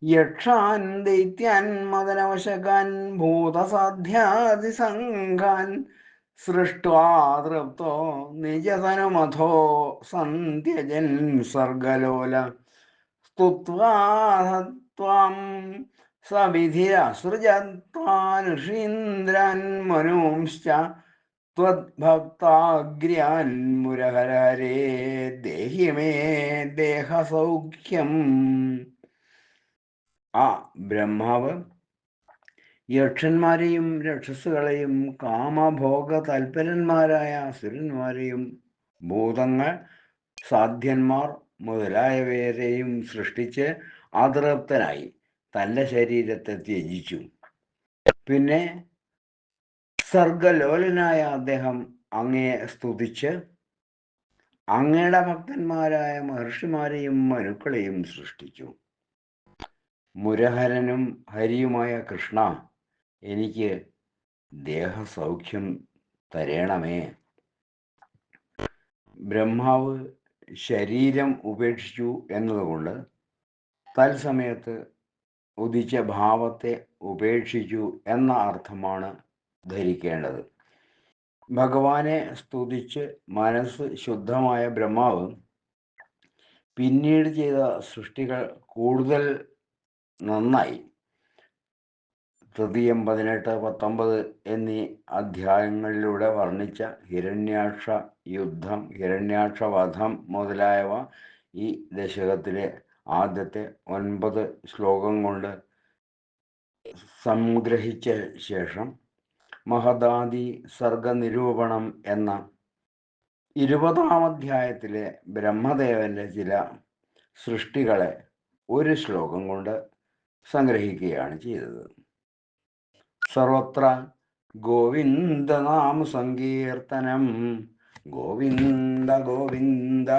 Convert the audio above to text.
യക്ഷാൻ ദൈത്യാൻ മദനവശകാൻ ഭൂതസാധ്യാദിസംഘാൻ സൃഷ്ട്വാ തൃപ്തോ നിജതനുമഥോ സന്ധ്യജൻ സർഗലോല സ്തുത്വാ ത്വാം സവിധിരസൃജത്വാനുഷീന്ദ്രാൻ മനൂംശ്ച ത്വദ്ഭക്താഗ്ര്യാൻ മുരഹരേ ദേഹി മേ ദേഹസൗഖ്യം. ആ ബ്രഹ്മാവ് യക്ഷന്മാരെയും രക്ഷസുകളെയും കാമഭോഗ തൽപരന്മാരായ അസുരന്മാരെയും ഭൂതങ്ങൾ സാധ്യന്മാർ മുതലായവരെയും സൃഷ്ടിച്ച് അതൃപ്തനായി തൻ്റെ ശരീരത്തെ ത്യജിച്ചു. പിന്നെ സർഗലോലനായ അദ്ദേഹം അങ്ങയെ സ്തുതിച്ച് അങ്ങയുടെ ഭക്തന്മാരായ മഹർഷിമാരെയും മനുക്കളെയും സൃഷ്ടിച്ചു. മുരഹരനും ഹരിയുമായ കൃഷ്ണ, എനിക്ക് ദേഹസൗഖ്യം തരേണമേ. ബ്രഹ്മാവ് ശരീരം ഉപേക്ഷിച്ചു എന്നതുകൊണ്ട് തത്സമയത്ത് ഉദിച്ച ഭാവത്തെ ഉപേക്ഷിച്ചു എന്ന അർത്ഥമാണ് ധരിക്കേണ്ടത്. ഭഗവാനെ സ്തുതിച്ച് മനസ്സ് ശുദ്ധമായ ബ്രഹ്മാവ് പിന്നീട് ചെയ്ത സൃഷ്ടികൾ കൂടുതൽ നന്നായി. തൃതീയം 18, 19 എന്നീ അധ്യായങ്ങളിലൂടെ വർണ്ണിച്ച ഹിരണ്യാക്ഷ യുദ്ധം, ഹിരണ്യാക്ഷവധം മുതലായവ ഈ ദശകത്തിലെ ആദ്യത്തെ 9 ശ്ലോകം കൊണ്ട് സംഗ്രഹിച്ച ശേഷം മഹദാദി സർഗനിരൂപണം എന്ന 20-ാം അധ്യായത്തിലെ ബ്രഹ്മദേവന്റെ ചില സൃഷ്ടികളെ ഒരു ശ്ലോകം കൊണ്ട് സംഗ്രഹിക്കുകയാണ് ചെയ്തത്. സർവത്ര ഗോവിന്ദനാമ സങ്കീർത്തനം, ഗോവിന്ദ ഗോവിന്ദ.